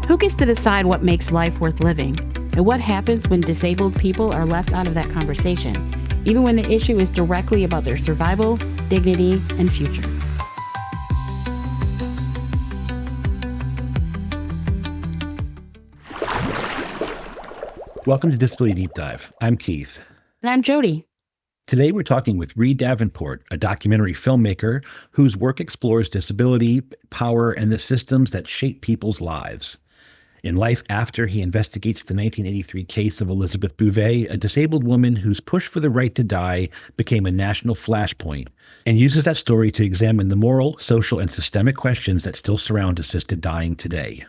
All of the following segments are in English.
Who gets to decide what makes life worth living? And what happens when disabled people are left out of that conversation, even when the issue is directly about their survival, dignity, and future? Welcome to Disability Deep Dive. I'm Keith. And I'm Jodi. Today we're talking with Reid Davenport, a documentary filmmaker whose work explores disability, power, and the systems that shape people's lives. In Life After, he investigates the 1983 case of Elizabeth Bouvia, a disabled woman whose push for the right to die became a national flashpoint, and uses that story to examine the moral, social, and systemic questions that still surround assisted dying today.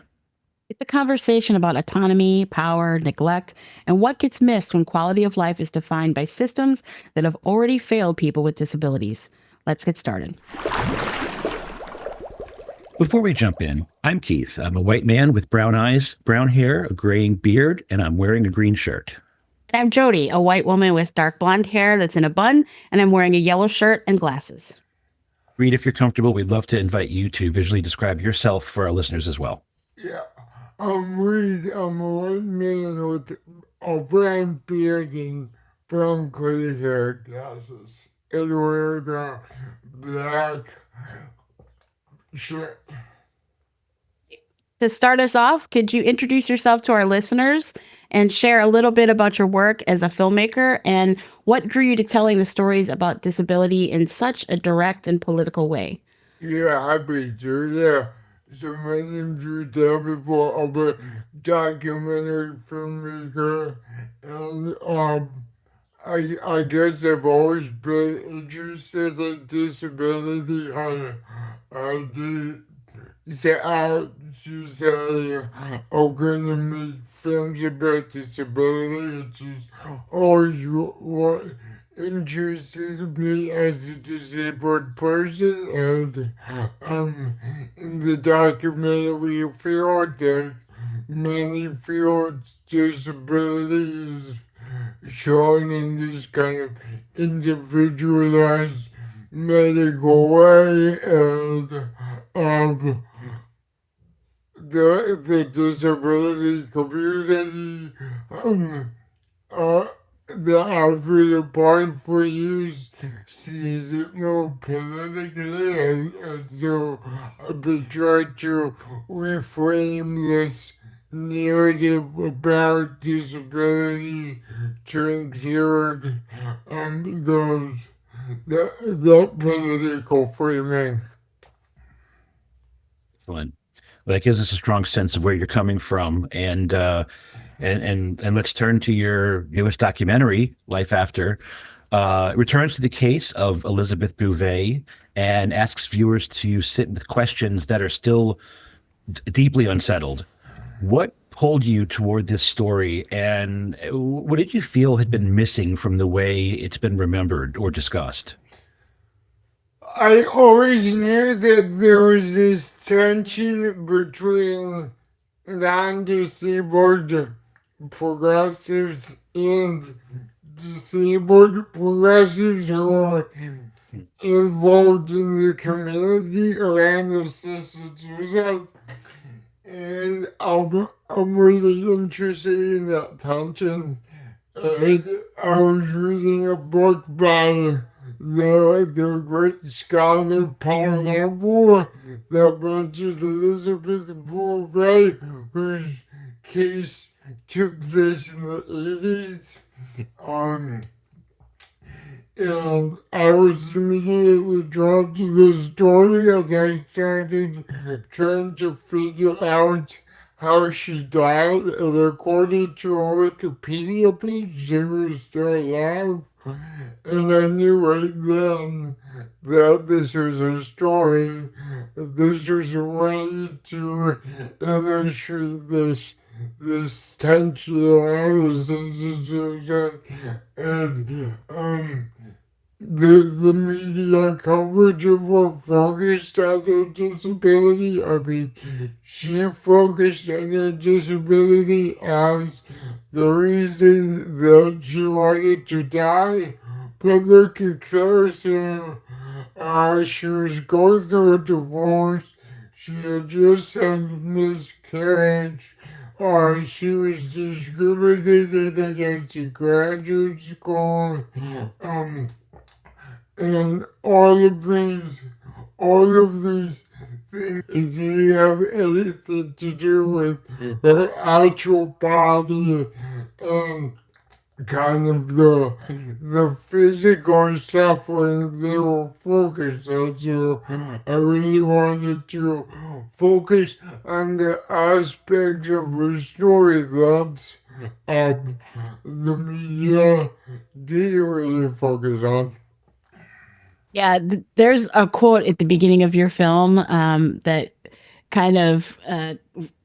It's a conversation about autonomy, power, neglect, and what gets missed when quality of life is defined by systems that have already failed people with disabilities. Let's get started. Before we jump in, I'm Keith. I'm a white man with brown eyes, brown hair, a graying beard, and I'm wearing a green shirt. And I'm Jodi, a white woman with dark blonde hair that's in a bun, and I'm wearing a yellow shirt and glasses. Reid, if you're comfortable, we'd love to invite you to visually describe yourself for our listeners as well. Yeah. I'm Reid. I'm a white man with a brown beard and brown gray hair, glasses, and wearing a black shirt. To start us off, could you introduce yourself to our listeners and share a little bit about your work as a filmmaker and what drew you to telling the stories about disability in such a direct and political way? Yeah, happy to. Yeah. So my name's Reid Davenport. I'm a documentary filmmaker, and I guess I've always been interested in disability. I set out to say I'm going to make films about disability. It's just always what interested me as a disabled person, and in the documentary field, that many fields, disability is shown in this kind of individualized medical way, and the disability community, that I feel a part for you sees it more politically, and so I've been trying to reframe this narrative about disability to include that political framing. Excellent. Well, that gives us a strong sense of where you're coming from, and let's turn to your newest documentary, Life After. It returns to the case of Elizabeth Bouvia and asks viewers to sit with questions that are still deeply unsettled. What pulled you toward this story, and what did you feel had been missing from the way it's been remembered or discussed? I always knew that there was this tension between non-disabled progressives and disabled progressives who are involved in the community around assisted suicide. And I'm really interested in that tension. And I was reading a book by the great scholar Paul Campbell that mentioned Elizabeth Bouvia, whose case took place in the 80s. And I was immediately drawn to the story, and I started trying to figure out how she died. And according to her Wikipedia page, she was still alive. And I knew right then that this was a story, this was a way to illustrate this tension around and the media coverage of what focused on her disability. I mean, she focused on her disability as the reason that she wanted to die. But look at Clarissa, she was going through a divorce. she had just had miscarriage, or she was discriminated against in graduate school, and all of these things didn't have anything to do with her actual body and kind of the physical suffering they were focused on. So I really wanted to focus on the aspects of the story that the media didn't really focus on. Yeah, there's a quote at the beginning of your film that kind of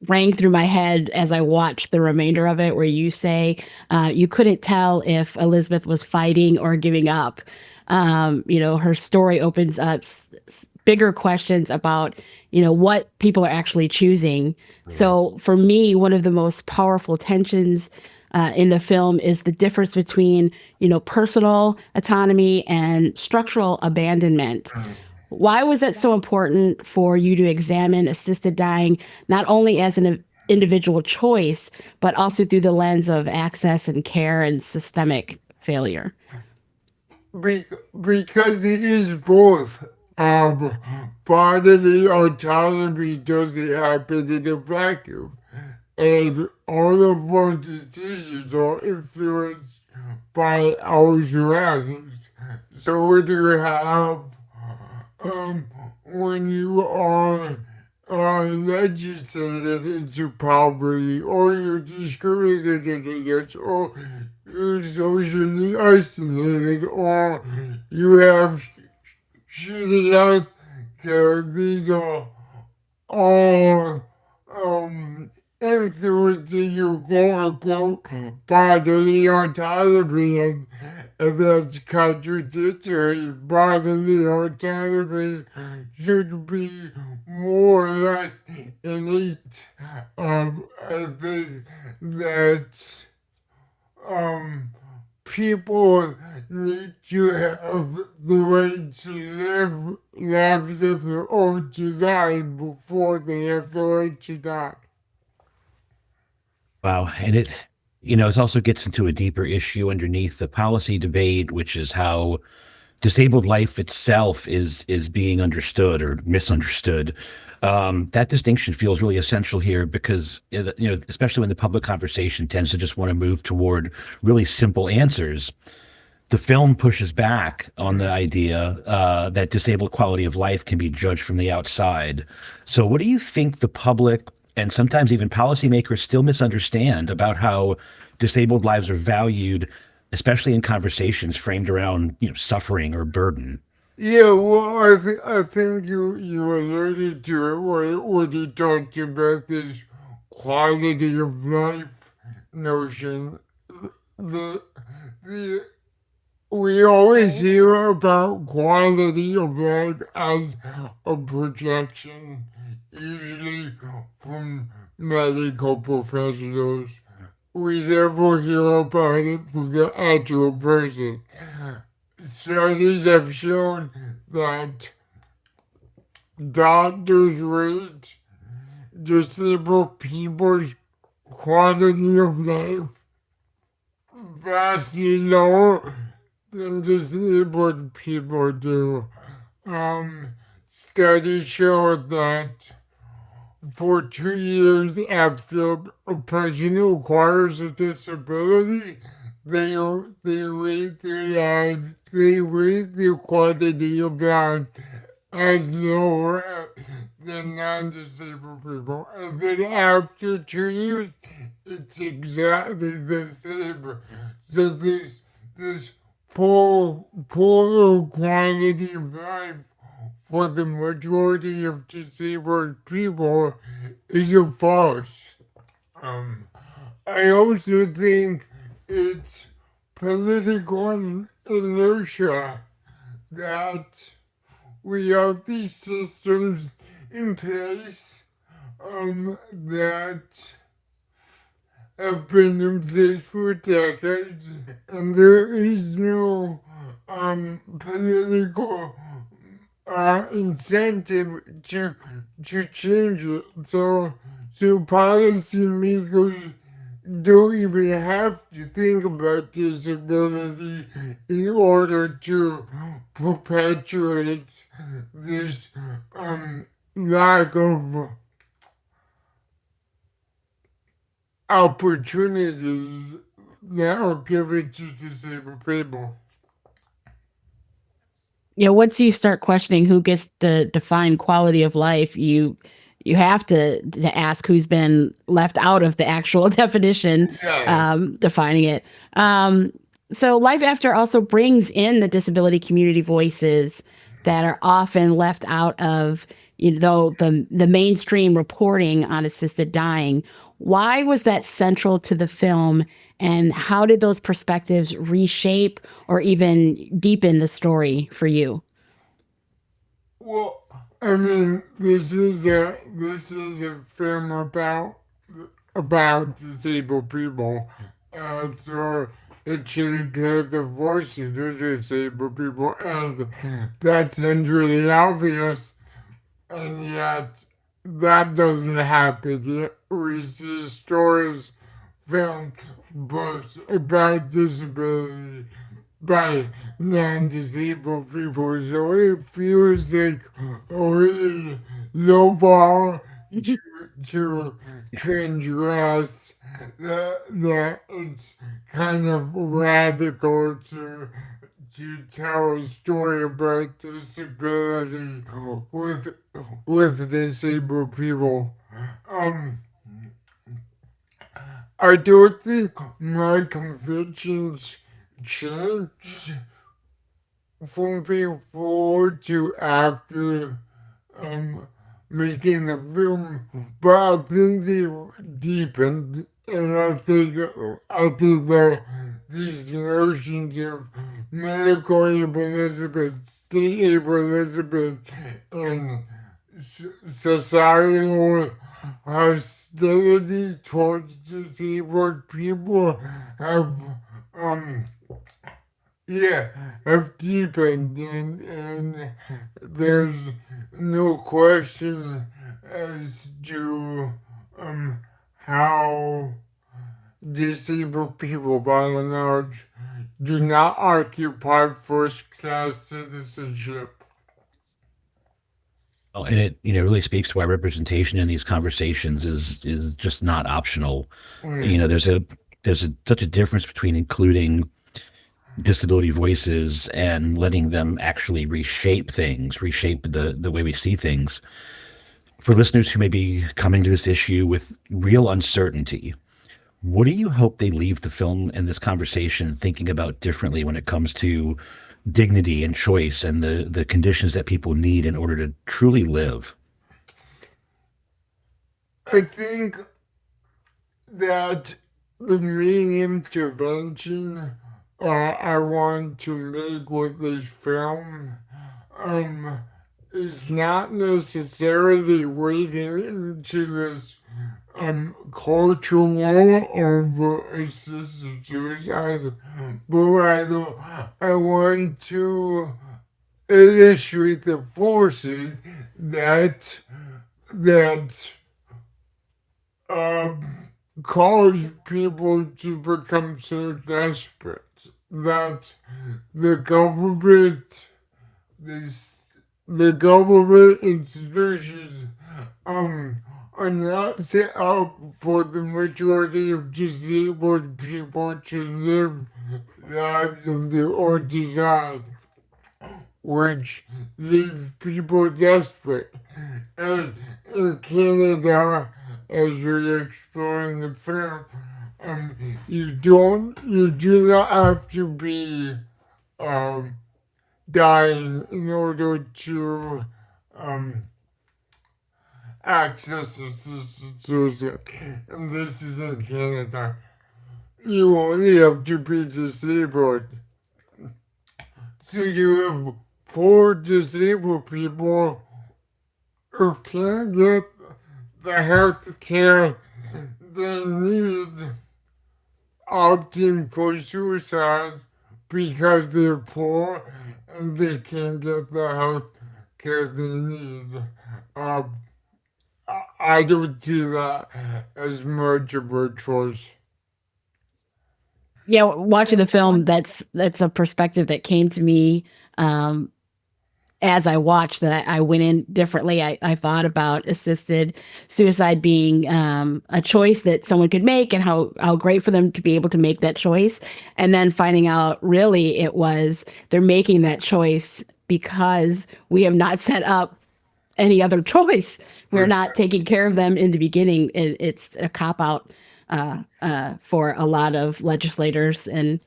rang through my head as I watched the remainder of it, where you say you couldn't tell if Elizabeth was fighting or giving up. Her story opens up bigger questions about, what people are actually choosing. So for me, one of the most powerful tensions in the film is the difference between, personal autonomy and structural abandonment. Why was it so important for you to examine assisted dying not only as an individual choice, but also through the lens of access and care and systemic failure? Because it is both. Bodily autonomy doesn't happen in a vacuum, and all of our decisions are influenced by our surroundings. So when you have, when you are legislated into poverty, or you're discriminated against, or you're socially isolated, or you have shitty health care, these are all influencing your quote unquote bodily autonomy, and that's contradictory. Bodily autonomy should be more or less innate. I think that people need to have the right to live lives of their own design before they have the right to die. Wow. And it also gets into a deeper issue underneath the policy debate, which is how disabled life itself is being understood or misunderstood. That distinction feels really essential here because, especially when the public conversation tends to just want to move toward really simple answers. The film pushes back on the idea that disabled quality of life can be judged from the outside. So, what do you think the public and sometimes even policymakers still misunderstand about how disabled lives are valued, especially in conversations framed around suffering or burden? Yeah, well, I think you alluded to it when you talked about this quality of life notion. The the We always hear about quality of life as a projection, usually from medical professionals. We never hear about it from the actual person. Studies have shown that doctors rate disabled people's quality of life vastly lower than disabled people do. Studies show that for 2 years after a person acquires a disability, they rate the quality of life as lower than non-disabled people. And then after 2 years, it's exactly the same. So this poor quality of life for the majority of disabled people is a farce. I also think it's political inertia that we have these systems in place that have been in place for decades, and there is no political incentive to change it. So policymakers don't even have to think about disability in order to perpetuate this lack of opportunities that are given to disabled people. Yeah, once you start questioning who gets to define quality of life, you have to ask who's been left out of the actual definition, Yeah. defining it. So Life After also brings in the disability community voices that are often left out of, the mainstream reporting on assisted dying. Why was that central to the film, and how did those perspectives reshape or even deepen the story for you? Well, I mean, this is a film about disabled people, so it should get the voices of disabled people, and that's really obvious, and yet that doesn't happen yet. We see stories filmed books about disability by non-disabled people, so it feels like a really low bar to transgress that it's kind of radical to tell a story about disability with disabled people. Um, I don't think my convictions changed from before to after um, making the film, but I think they deepened, and I think that these notions of medical Elizabeth, state Elizabeth, and societal hostility towards disabled people have um yeah, have deepened, and there's no question as to how disabled people, by and large, do not occupy first-class citizenship. Oh, and it really speaks to why representation in these conversations is just not optional. Mm. There's such a difference between including disability voices and letting them actually reshape things, reshape the way we see things. For listeners who may be coming to this issue with real uncertainty, what do you hope they leave the film and this conversation thinking about differently when it comes to dignity and choice and the conditions that people need in order to truly live? I think that the main intervention I want to make with this film um, is not necessarily wading into this cultural of assisted suicide, but rather I want to illustrate the forces that um, cause people to become so desperate that the government, this, the government institutions, um, are not set up for the majority of disabled people to live lives of their own design, which leave people desperate. And in Canada, as you're exploring the film, you do not have to be um, dying in order to um, access assisted suicide. And this is in Canada. You only have to be disabled. So you have poor disabled people who can't get the health care they need, opting for suicide because they're poor and they can't get the health care they need. I don't see that as much of a choice. Yeah, watching the film, that's a perspective that came to me as I watched, that I went in differently. I thought about assisted suicide being a choice that someone could make, and how great for them to be able to make that choice. And then finding out really they're making that choice because we have not set up any other choice. We're not taking care of them in the beginning. It's a cop out for a lot of legislators and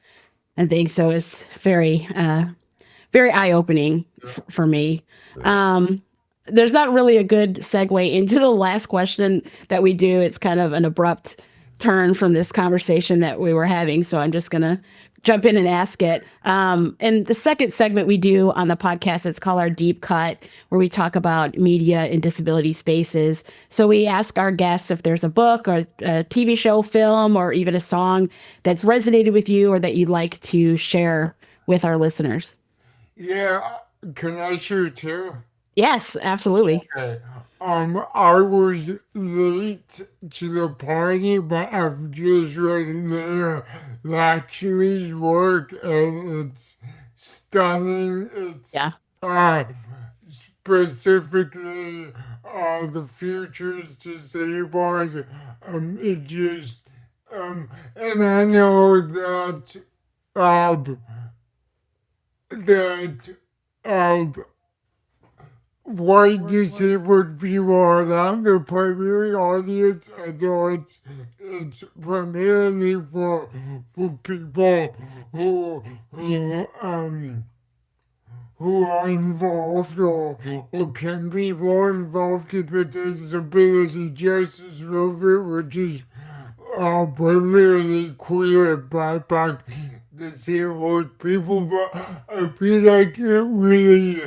things. So it's very eye opening for me. There's not really a good segue into the last question that we do. It's kind of an abrupt turn from this conversation that we were having. So I'm just going to jump in and ask it. And the second segment we do on the podcast, it's called our Deep Cut, where we talk about media in disability spaces. So we ask our guests if there's a book or a TV show, film, or even a song that's resonated with you or that you'd like to share with our listeners. Yeah, can I share too? Yes, absolutely. Okay. I was late to the party, but I've just read Lakshmi's work, and it's stunning. It's Yeah. Specifically the futures disabled. It just and I know that that white disabled people are not the primary audience. I know it's primarily for people who are involved or can be more involved in the disability justice movement, which is primarily queer and BIPOC disabled people. But I feel like it really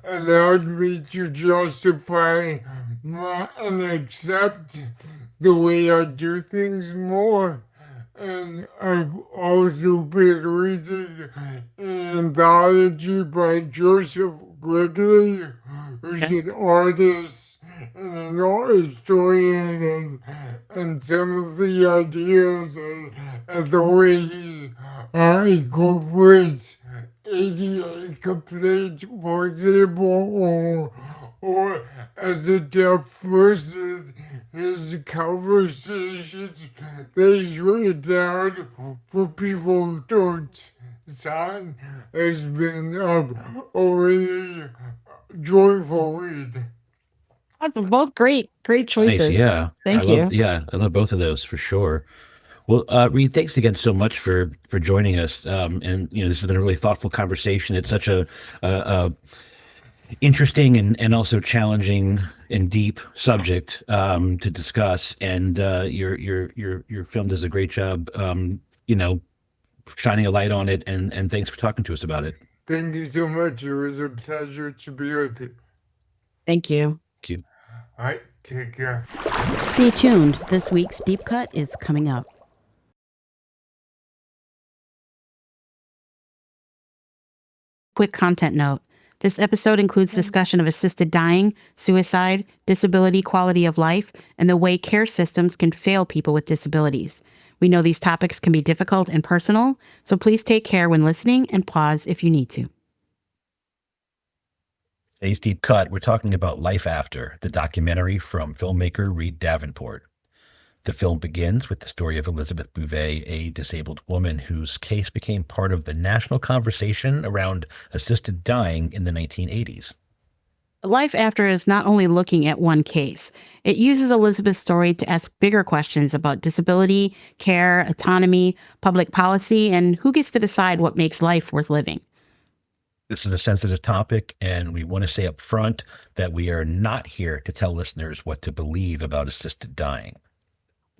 allowed me to justify and accept the way I do things more. And I've also been reading an anthology by Joseph Quigley, who's an artist and an art historian, and some of the ideas and the way he incorporates ADA complaints, for example, or as a deaf person, his conversations that he's written down for people who don't sign has been a really joyful read. That's both great choices. Nice, yeah. Thank you. I love both of those for sure. Well, Reid, thanks again so much for joining us. And this has been a really thoughtful conversation. It's such a interesting and also challenging and deep subject to discuss. And your film does a great job, shining a light on it. And thanks for talking to us about it. Thank you so much. It was a pleasure to be with you. Thank you. Thank you. All right, take care. Stay tuned. This week's Deep Cut is coming up. Quick content note. This episode includes discussion of assisted dying, suicide, disability quality of life, and the way care systems can fail people with disabilities. We know these topics can be difficult and personal, so please take care when listening and pause if you need to. Today's Deep Cut, we're talking about Life After, the documentary from filmmaker Reid Davenport. The film begins with the story of Elizabeth Bouvia, a disabled woman whose case became part of the national conversation around assisted dying in the 1980s. Life After is not only looking at one case. It uses Elizabeth's story to ask bigger questions about disability, care, autonomy, public policy, and who gets to decide what makes life worth living. This is a sensitive topic, and we want to say up front that we are not here to tell listeners what to believe about assisted dying.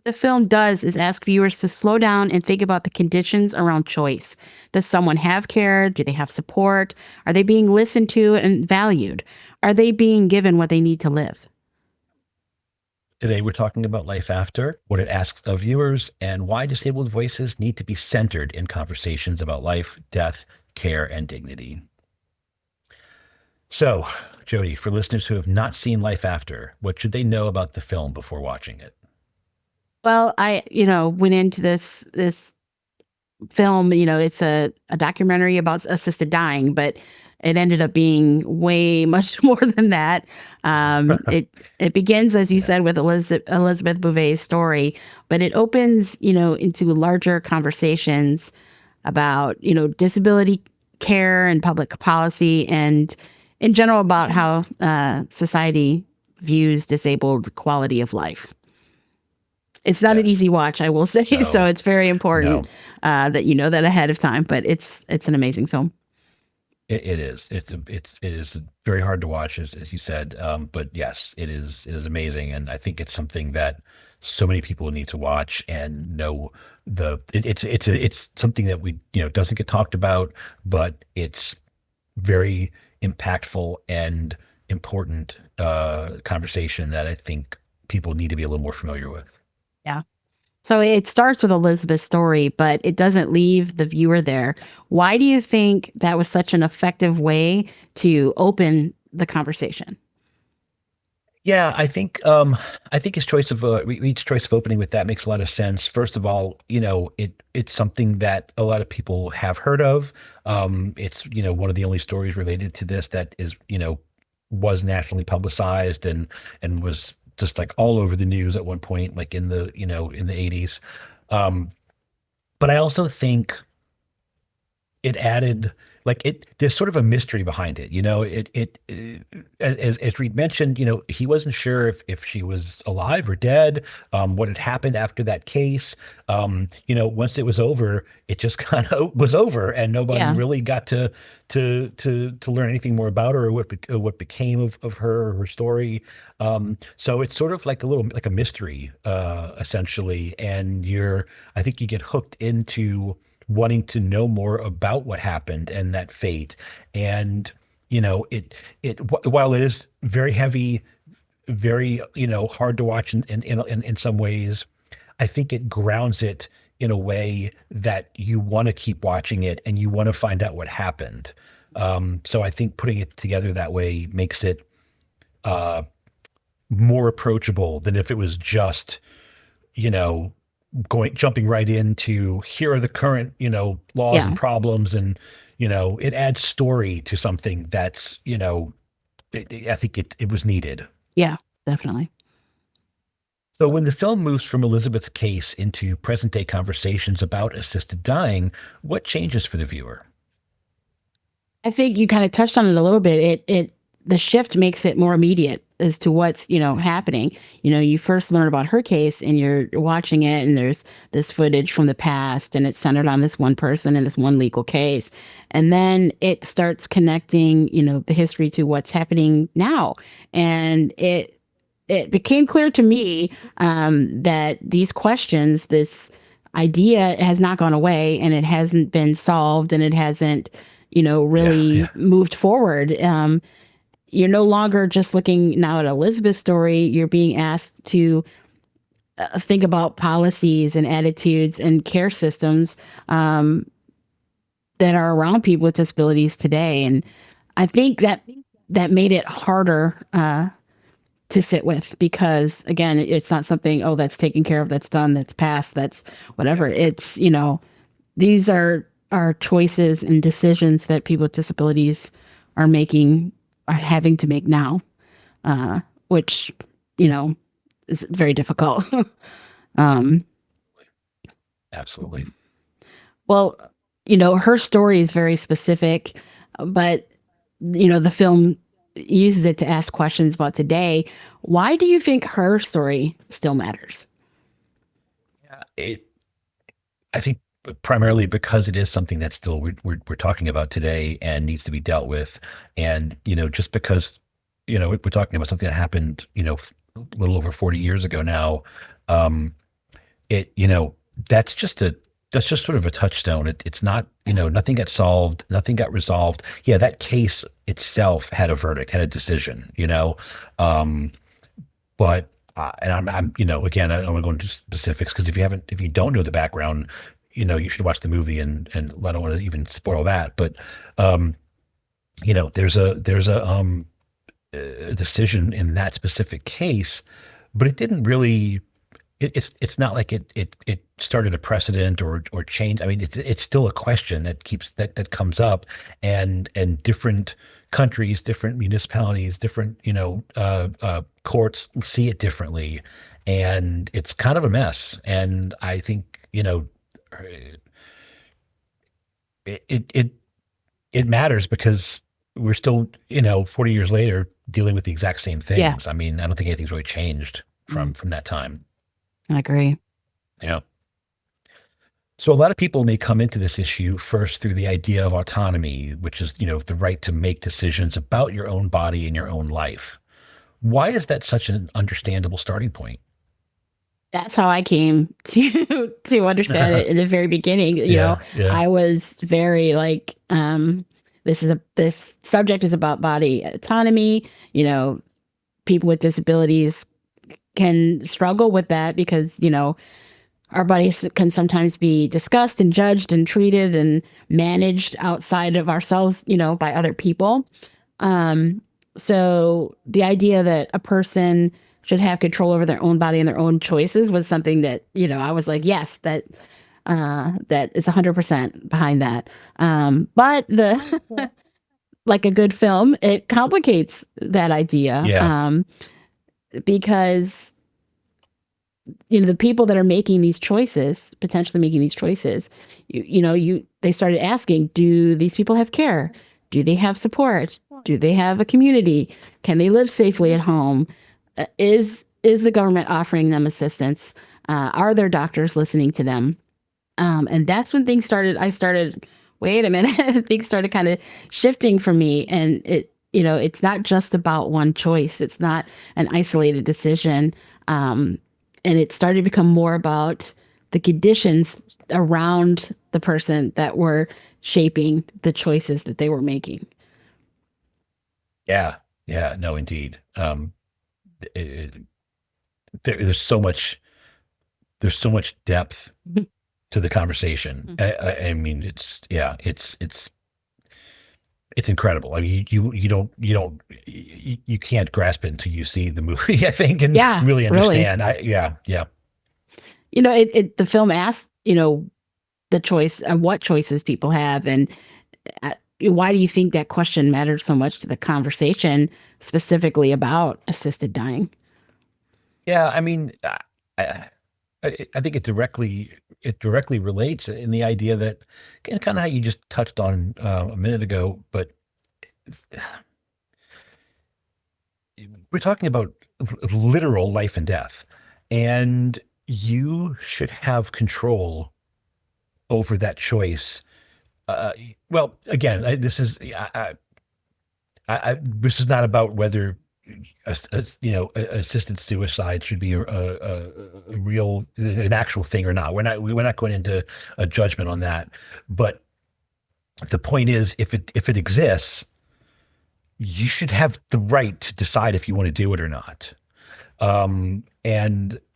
The film does is ask viewers to slow down and think about the conditions around choice. Does someone have care? Do they have support? Are they being listened to and valued? Are they being given what they need to live? Today, we're talking about Life After, what it asks of viewers, and why disabled voices need to be centered in conversations about life, death, care, and dignity. So, Jodi, for listeners who have not seen Life After, what should they know about the film before watching it? Well, I, went into this film, it's a documentary about assisted dying, but it ended up being way much more than that. It begins, as you Yeah. said, with Elizabeth Bouvia's story, but it opens, into larger conversations about, disability care and public policy, and in general about how society views disabled quality of life. It's not an Yes. easy watch, I will say. So No. it's very No. important that you know that ahead of time. But it's an amazing film. It is. It is very hard to watch, as you said. But yes, it is. It is amazing, and I think it's something that so many people need to watch and know. It's something that we doesn't get talked about, but it's very impactful and important conversation that I think people need to be a little more familiar with. Yeah. So it starts with Elizabeth's story, but it doesn't leave the viewer there. Why do you think that was such an effective way to open the conversation? Yeah, I think his choice of Reed's choice of opening with that makes a lot of sense. First of all, it's something that a lot of people have heard of. It's one of the only stories related to this that is was nationally publicized and was just like all over the news at one point, like in the in the 80s. Um, but I also think it added there's sort of a mystery behind it. As Reed mentioned, he wasn't sure if she was alive or dead, what had happened after that case. Once it was over, it just kind of was over, and nobody Yeah. really got to learn anything more about her, or what became of her or her story. So it's sort of like a mystery, essentially, and I think you get hooked into wanting to know more about what happened and that fate. And while it is very heavy, very hard to watch in some ways, I think it grounds it in a way that you want to keep watching it and you want to find out what happened. So I think putting it together that way makes it more approachable than if it was just you know jumping right into here are the current laws Yeah. and problems, and it adds story to something that's I think it was needed. Yeah, definitely. So when the film moves from Elizabeth's case into present day conversations about assisted dying, what changes for the viewer? I think you kind of touched on it a little bit. The shift makes it more immediate as to what's, happening. You first learn about her case and you're watching it and there's this footage from the past and it's centered on this one person and this one legal case. And then it starts connecting, the history to what's happening now. And it became clear to me that these questions, this idea has not gone away and it hasn't been solved and it hasn't, Yeah, really yeah, moved forward. You're no longer just looking now at Elizabeth's story. You're being asked to think about policies and attitudes and care systems that are around people with disabilities today. And I think that made it harder to sit with because again it's not something that's taken care of, that's done, that's passed, that's whatever. It's these are choices and decisions that people with disabilities are making, are having to make now, which you know is very difficult. um absolutely. well, her story is very specific, but the film uses it to ask questions about today. Why do you think her story still matters? Yeah, I think primarily because it is something that still we're talking about today and needs to be dealt with. And, just because, we're talking about something that happened, a little over 40 years ago now, um, it, that's just sort of a touchstone. It's not, nothing got solved, nothing got resolved. Yeah, that case itself had a verdict, had a decision, um, but and I'm, again, I don't want to go into specifics because if you don't know the background, you should watch the movie, and I don't want to even spoil that. But, um, there's a decision in that specific case, but it didn't really. It's not like it started a precedent or change. I mean, it's still a question that comes up, and different countries, different municipalities, different courts see it differently, and it's kind of a mess. And I think it matters because we're still 40 years later dealing with the exact same Yeah. things. I mean, I don't think anything's really changed from that time. I agree. Yeah. So a lot of people may come into this issue first through the idea of autonomy, which is, the right to make decisions about your own body and your own life. Why is that such an understandable starting point? That's how I came to understand it in the very beginning. Yeah. I was very like, this subject is about body autonomy. People with disabilities can struggle with that because, our bodies can sometimes be discussed and judged and treated and managed outside of ourselves, by other people. So the idea that a person should have control over their own body and their own choices was something that, I was like, yes, that is 100% behind that. But like a good film, it complicates that idea. Yeah. Because the people that are making these choices, potentially making these choices, they started asking, do these people have care? Do they have support? Do they have a community? Can they live safely at home? Is the government offering them assistance? Are their doctors listening to them? And that's when things started. I started, wait a minute, things started kind of shifting for me. And it's not just about one choice. It's not an isolated decision. And it started to become more about the conditions around the person that were shaping the choices that they were making. Yeah. Yeah. No, indeed. There's so much depth to the conversation. I mean, it's incredible. I mean, you can't grasp it until you see the movie, I think, and really understand. The film asked, the choice of what choices people have, and why do you think that question mattered so much to the conversation, specifically about assisted dying? Yeah, I mean, I think it directly relates in the idea that kind of how you just touched on a minute ago, but we're talking about literal life and death, and you should have control over that choice. Well, again, this is not about whether assisted suicide should be an actual thing or not. We're not going into a judgment on that. But the point is, if it exists, you should have the right to decide if you want to do it or not. And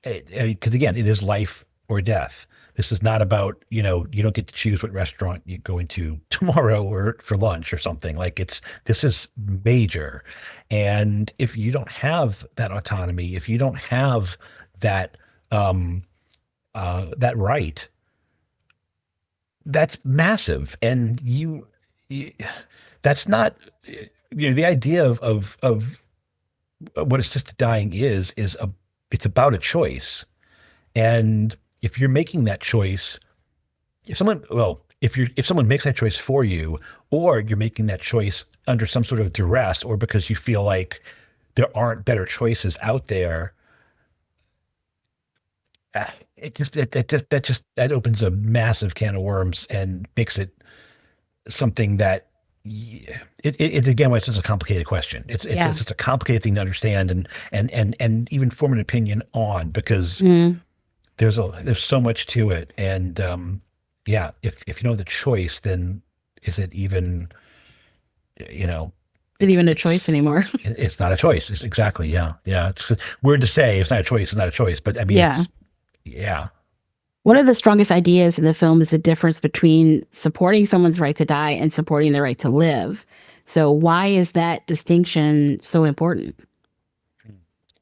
because again, it is life or death. This is not about, you don't get to choose what restaurant you go into tomorrow or for lunch or something. Like this is major. And if you don't have that autonomy, if you don't have that, that right, that's massive. And that's not, the idea of what assisted dying is it's about a choice. And if you're making that choice, if someone makes that choice for you, or you're making that choice under some sort of duress, or because you feel like there aren't better choices out there, that opens a massive can of worms and makes it something that it's again, it's just a complicated question. It's a complicated thing to understand and even form an opinion on, because there's so much to it. And if you know the choice, then is it even, is it even a choice anymore? It's not a choice. It's exactly. Yeah. It's weird to say it's not a choice. It's not a choice, but I mean, One of the strongest ideas in the film is the difference between supporting someone's right to die and supporting their right to live. So why is that distinction so important?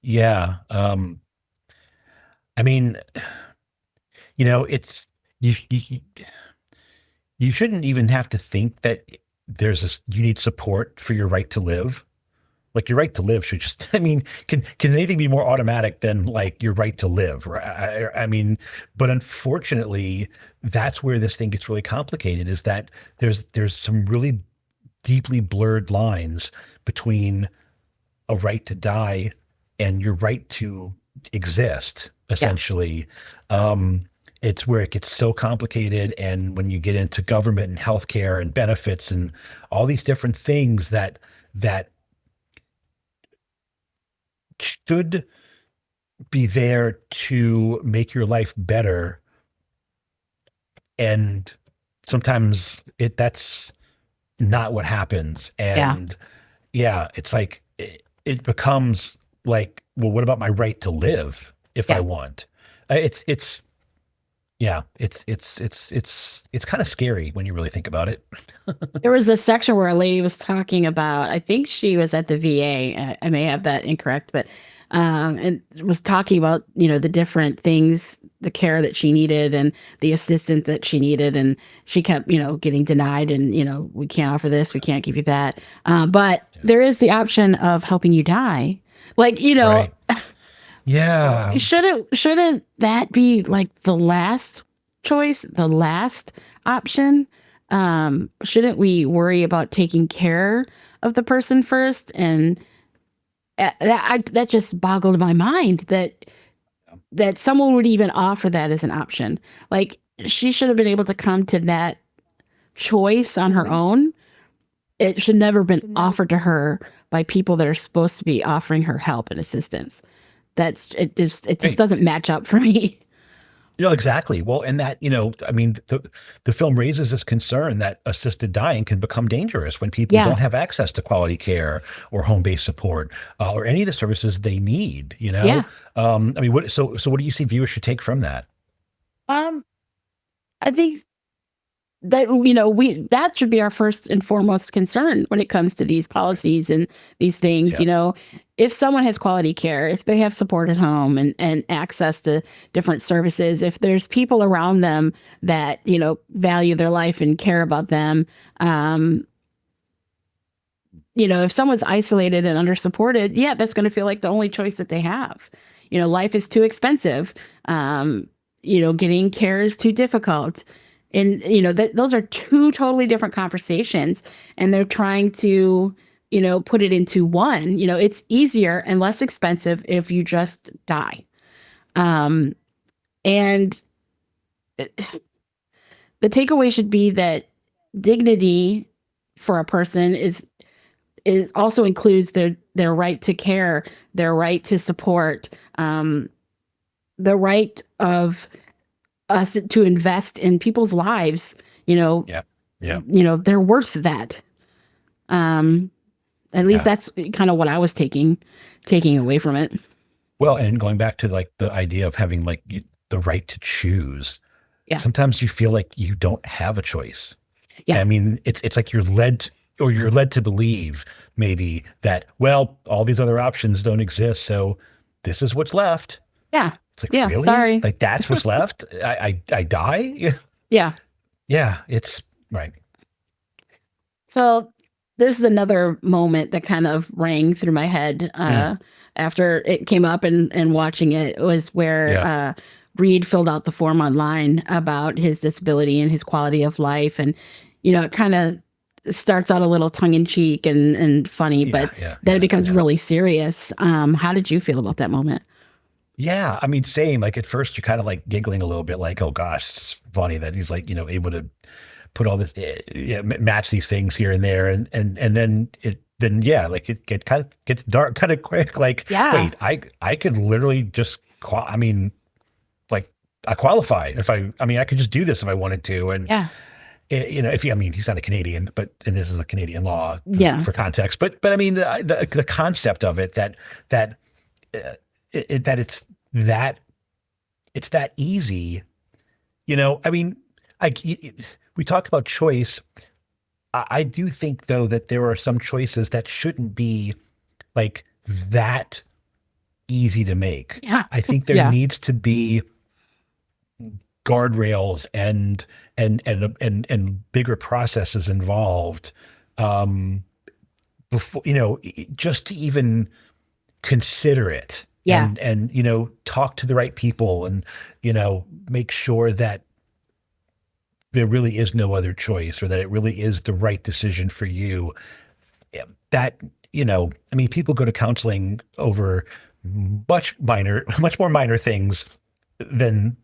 Yeah. I mean, it's you you shouldn't even have to think that you need support for your right to live. Like your right to live should just, I mean, can anything be more automatic than like your right to live? Right? I mean, but unfortunately, that's where this thing gets really complicated is that there's some really deeply blurred lines between a right to die and your right to exist, Yeah. essentially. It's where it gets so complicated. And when you get into government and healthcare and benefits and all these different things that should be there to make your life better. And sometimes that's not what happens. Yeah. And yeah, it's like it becomes like, well, what about my right to live if I Yeah. want? It's yeah, it's kind of scary when you really think about it. There was a section where a lady was talking about, I think she was at the VA. I may have that incorrect, but and was talking about, the different things, the care that she needed and the assistance that she needed. And she kept, getting denied and, we can't offer this, we can't give you that. But there is the option of helping you die. Like, Right. Yeah. shouldn't that be like the last choice, the last option? Shouldn't we worry about taking care of the person first? And that just boggled my mind that someone would even offer that as an option. Like she should have been able to come to that choice on her own. It should never have been offered to her by people that are supposed to be offering her help and assistance. It just Right. doesn't match up for me. Exactly. Well, and that, I mean, the film raises this concern that assisted dying can become dangerous when people Yeah. don't have access to quality care or home-based support or any of the services they need, Yeah. I mean, so what do you see viewers should take from that? Um, I think that that should be our first and foremost concern when it comes to these policies and these things. Yeah. If someone has quality care, if they have support at home and access to different services, if there's people around them that value their life and care about them, if someone's isolated and undersupported, yeah, that's going to feel like the only choice that they have. Life is too expensive. Getting care is too difficult. And, those are two totally different conversations. And they're trying to, put it into one. It's easier and less expensive if you just die. And the takeaway should be that dignity for a person is also includes their right to care, their right to support, the right of us to invest in people's lives. Yeah. Yeah. They're worth that. At least that's kind of what I was taking away from it. Well, and going back to like the idea of having like the right to choose. Yeah. Sometimes you feel like you don't have a choice. Yeah. I mean, it's like you're led to believe maybe that, well, all these other options don't exist, so this is what's left. Yeah. It's like, Yeah, really? sorry. Like that's what's left? I die? Yeah. Yeah, it's right. So this is another moment that kind of rang through my head after it came up and watching it was where Reid filled out the form online about his disability and his quality of life. And, it kind of starts out a little tongue in cheek and funny, but then it becomes really serious. How did you feel about that moment? Yeah, I mean, same. Like at first you're kind of like giggling a little bit like, oh gosh, it's funny that he's like, able to put all this, match these things here and there. And then like it kind of gets dark kind of quick. Like, wait, I could literally just, like I qualify I could just do this if I wanted to. And he's not a Canadian, and this is a Canadian law for context, but I mean, the concept of it that it's that easy I mean, we talk about choice. I do think though that there are some choices that shouldn't be like that easy to make. Yeah. I think there Yeah. needs to be guardrails and bigger processes involved before, just to even consider it. Yeah. And talk to the right people and make sure that there really is no other choice, or that it really is the right decision for you. That, I mean, people go to counseling over much more minor things than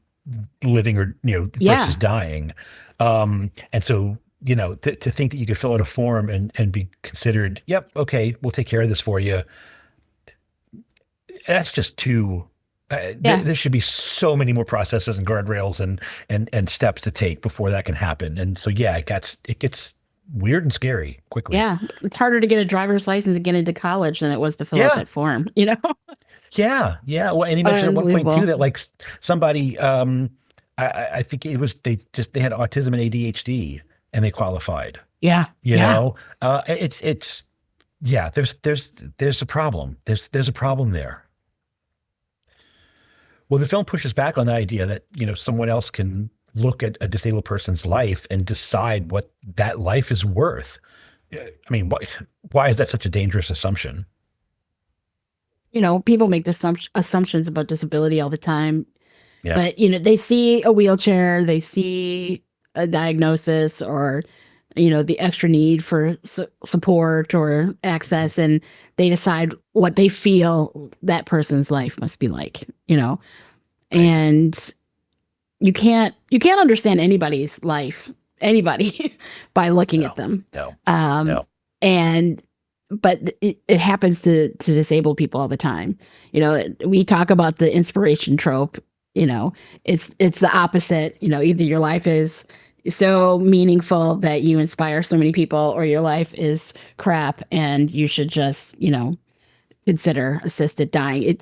living or, Yeah. versus dying. And so, to think that you could fill out a form and be considered, yep, okay, we'll take care of this for you. That's just too, there should be so many more processes and guardrails and steps to take before that can happen. And so, yeah, it gets weird and scary quickly. Yeah. It's harder to get a driver's license and get into college than it was to fill out that form, Yeah. Yeah. Well, and he mentioned at one point too, that like somebody, I think it was, they had autism and ADHD and they qualified. Yeah. It's there's a problem. There's a problem there. Well, the film pushes back on the idea that, someone else can look at a disabled person's life and decide what that life is worth. I mean, why is that such a dangerous assumption? People make assumptions about disability all the time. Yeah. But, they see a wheelchair, they see a diagnosis, or, the extra need for support or access, and they decide what they feel that person's life must be like, Right. And you can't understand anybody's life, by looking at them. No. But it happens to disabled people all the time. We talk about the inspiration trope. It's the opposite. Either your life is so meaningful that you inspire so many people, or your life is crap and you should just, consider assisted dying.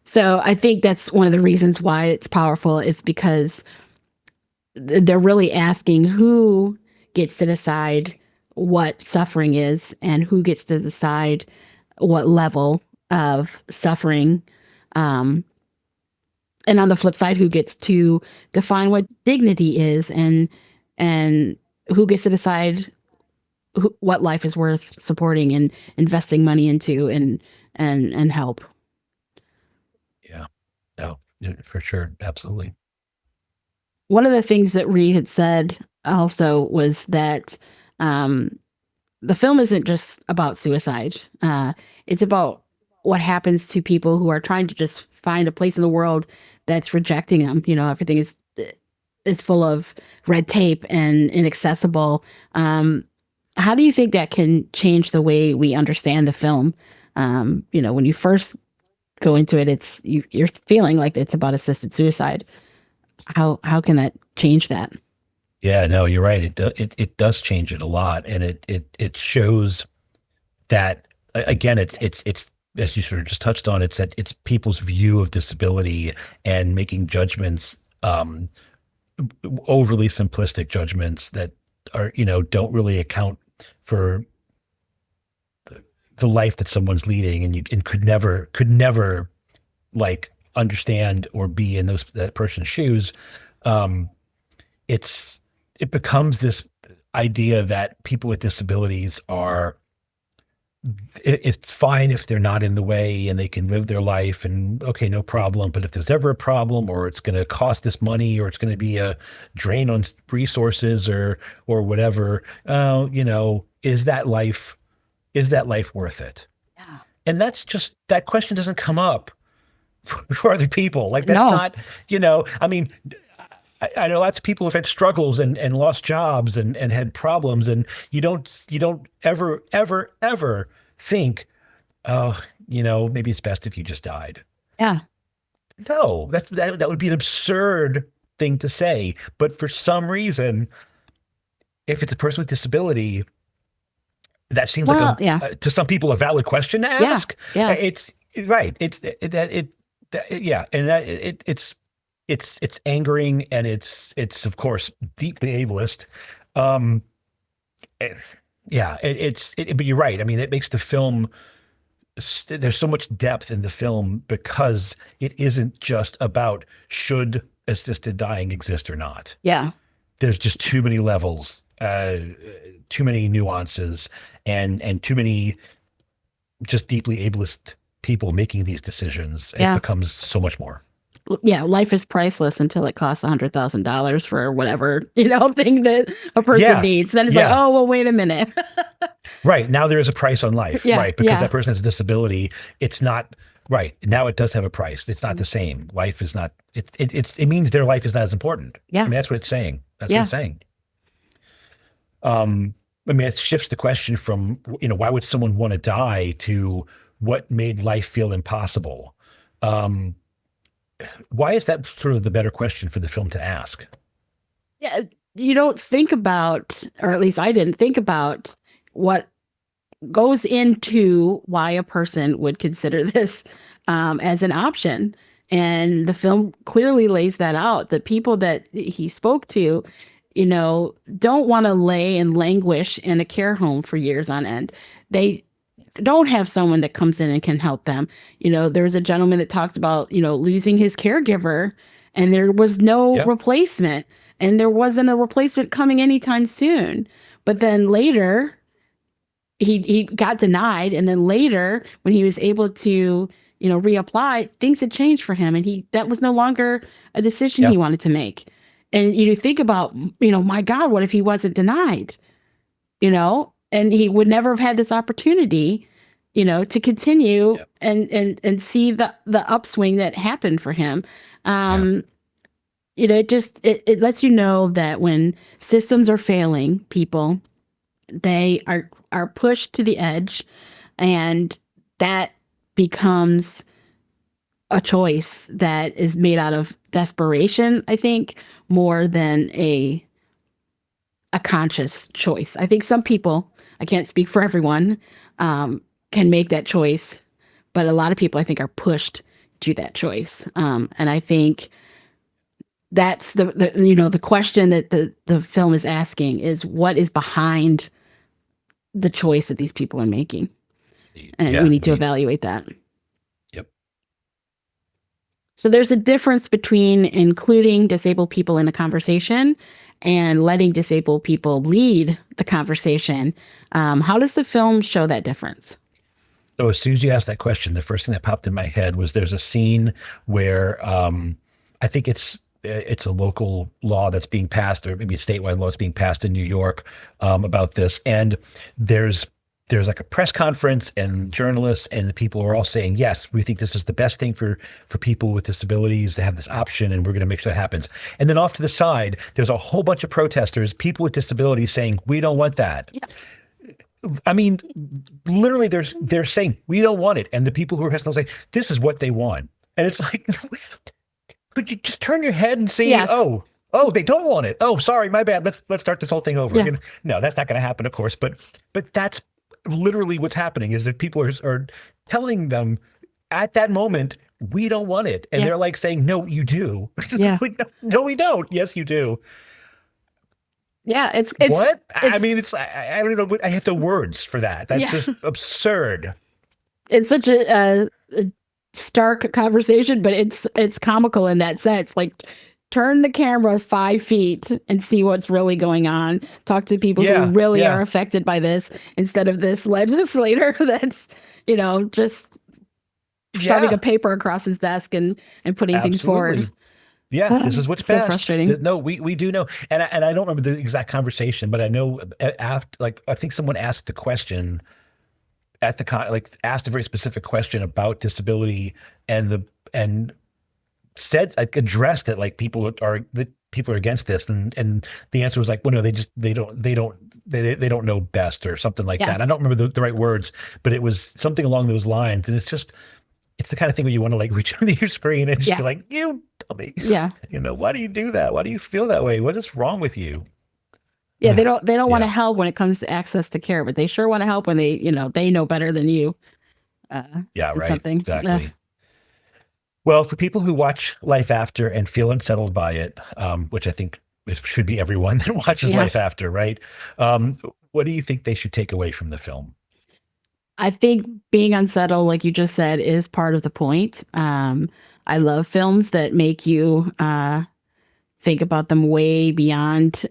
So I think that's one of the reasons why it's powerful. It's because they're really asking who gets to decide what suffering is and who gets to decide what level of suffering. And on the flip side, who gets to define what dignity is, and who gets to decide what life is worth supporting and investing money into and help. Yeah. No, for sure. Absolutely. One of the things that Reid had said also was that the film isn't just about suicide. It's about what happens to people who are trying to just find a place in the world that's rejecting them. Everything is full of red tape and inaccessible. How do you think that can change the way we understand the film? When you first go into it, you're feeling like it's about assisted suicide. How can that change that? Yeah, no, you're right. It does change it a lot, and it shows that, again, it's as you sort of just touched on, it's people's view of disability and making judgments, overly simplistic judgments that are, don't really account for the life that someone's leading, and could never like understand or be in that person's shoes. It becomes this idea that people with disabilities it's fine if they're not in the way and they can live their life, and okay, no problem. But if there's ever a problem, or it's going to cost this money, or it's going to be a drain on resources, or whatever, is that life worth it? Yeah. And that question doesn't come up for other people. Like, that's not, I mean, I know lots of people have had struggles and lost jobs and had problems, and you don't ever think, oh, maybe it's best if you just died. Yeah. No, that would be an absurd thing to say. But for some reason, if it's a person with disability, that seems to some people, a valid question to ask. Yeah. It's right. It's it's angering, and it's of course deeply ableist. Um, eh, yeah, but you're right. I mean, it makes the film. There's so much depth in the film because it isn't just about should assisted dying exist or not. Yeah. There's just too many levels, too many nuances, and too many just deeply ableist people making these decisions. Yeah. It becomes so much more. Yeah, life is priceless until it costs $100,000 for whatever, thing that a person needs. Then it's like, oh, well, wait a minute. Right. Now there is a price on life, right? Because that person has a disability. It's not right. Now it does have a price. It's not the same. Life is not, it means their life is not as important. Yeah. I mean, that's what it's saying. That's what it's saying. I mean, it shifts the question from, why would someone want to die to what made life feel impossible? Why is that sort of the better question for the film to ask? Yeah. You don't think about, or at least I didn't think about, what goes into why a person would consider this as an option. And the film clearly lays that out. The people that he spoke to, don't want to lay and languish in a care home for years on end. They don't have someone that comes in and can help them. There was a gentleman that talked about, losing his caregiver, and there was no replacement, and there wasn't a replacement coming anytime soon. But then later, he got denied, and then later, when he was able to, reapply, things had changed for him, and that was no longer a decision he wanted to make. And you think about, my God, what if he wasn't denied? And he would never have had this opportunity, to continue and see the upswing that happened for him. It lets you know that when systems are failing people, they are pushed to the edge, and that becomes a choice that is made out of desperation, I think, more than a conscious choice. I think some people, I can't speak for everyone, can make that choice, but a lot of people, I think, are pushed to that choice. And I think that's the question that the film is asking is, what is behind the choice that these people are making? And we need to evaluate that. Yep. So there's a difference between including disabled people in a conversation and letting disabled people lead the conversation. How does the film show that difference? So as soon as you asked that question, the first thing that popped in my head was there's a scene where I think it's a local law that's being passed, or maybe a statewide law that's being passed in New York about this. And there's like a press conference, and journalists and the people are all saying, yes, we think this is the best thing for people with disabilities to have this option, and we're going to make sure that happens. And then off to the side, there's a whole bunch of protesters, people with disabilities, saying, we don't want that. Yeah. I mean, literally, they're saying, we don't want it. And the people who are protesting say, this is what they want. And it's like, could you just turn your head and see, oh, they don't want it. Oh, sorry, my bad. Let's start this whole thing over. Yeah. No, that's not going to happen, of course. But that's literally what's happening, is that people are telling them at that moment, we don't want it. And they're like saying, no, you do. Yeah. No, we don't. Yes, you do. Yeah. It's what? I mean, I don't know. I have the words for that. That's just absurd. It's such a stark conversation, but it's comical in that sense. Like, turn the camera 5 feet and see what's really going on. Talk to people who really are affected by this, instead of this legislator that's, just shoving a paper across his desk and putting things forward. Yeah, this is what's so frustrating. No, we do know. And I don't remember the exact conversation, but I know after, I think someone asked the question at the asked a very specific question about disability, and said, addressed that people are against this, and the answer was like, well, no, they don't know best, or something like that. I don't remember the right words, but it was something along those lines. And it's the kind of thing where you want to reach under your screen and just be like, you dummy. Yeah. Why do you do that? Why do you feel that way? What is wrong with you? Yeah, they don't want to help when it comes to access to care, but they sure want to help when they, they know better than you. Right. Something. Exactly. Well, for people who watch Life After and feel unsettled by it, which I think it should be everyone that watches Yeah. Life After, right? What do you think they should take away from the film? I think being unsettled, like you just said, is part of the point. I love films that make you think about them way beyond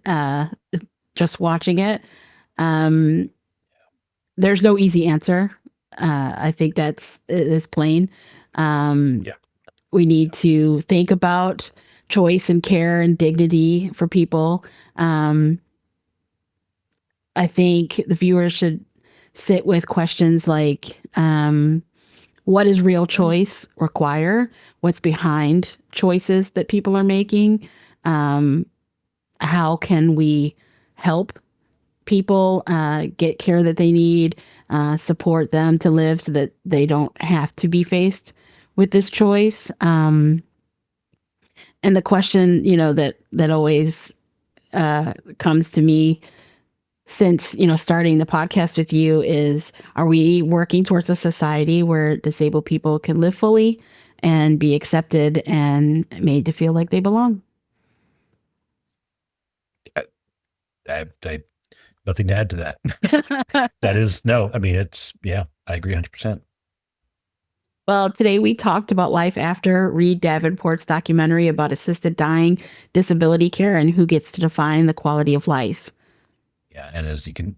just watching it. There's no easy answer. I think it's plain. Yeah. We need to think about choice and care and dignity for people. I think the viewers should sit with questions like, what does real choice require? What's behind choices that people are making? How can we help people get care that they need, support them to live so that they don't have to be faced with this choice? And the question, that always comes to me since, starting the podcast with you is, are we working towards a society where disabled people can live fully and be accepted and made to feel like they belong? I nothing to add to that. That is, no, I mean, I agree 100%. Well, today we talked about Life After, Reid Davenport's documentary about assisted dying, disability care, and who gets to define the quality of life. Yeah, and as you can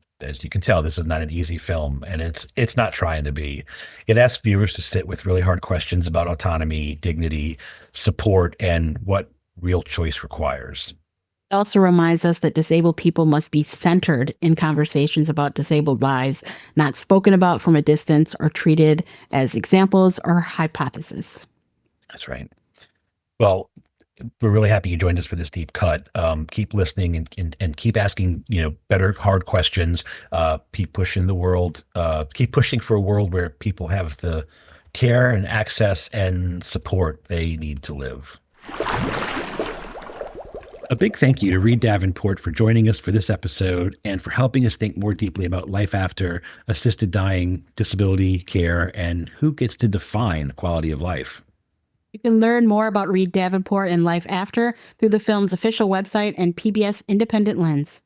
tell, this is not an easy film, and it's not trying to be. It asks viewers to sit with really hard questions about autonomy, dignity, support, and what real choice requires. It also reminds us that disabled people must be centered in conversations about disabled lives, not spoken about from a distance or treated as examples or hypotheses. That's right. Well, we're really happy you joined us for this deep cut. Keep listening and keep asking, better hard questions. Keep pushing the world. Keep pushing for a world where people have the care and access and support they need to live. A big thank you to Reid Davenport for joining us for this episode and for helping us think more deeply about life after, assisted dying, disability care, and who gets to define quality of life. You can learn more about Reid Davenport and Life After through the film's official website and PBS Independent Lens.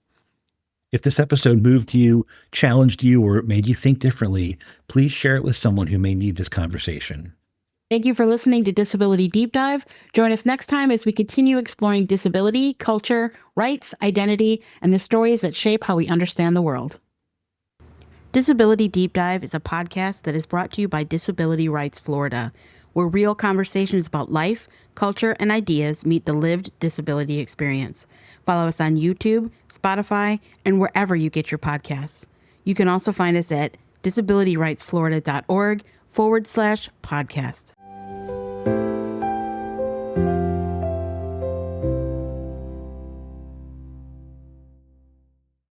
If this episode moved you, challenged you, or made you think differently, please share it with someone who may need this conversation. Thank you for listening to Disability Deep Dive. Join us next time as we continue exploring disability, culture, rights, identity, and the stories that shape how we understand the world. Disability Deep Dive is a podcast that is brought to you by Disability Rights Florida, where real conversations about life, culture, and ideas meet the lived disability experience. Follow us on YouTube, Spotify, and wherever you get your podcasts. You can also find us at disabilityrightsflorida.org/podcast.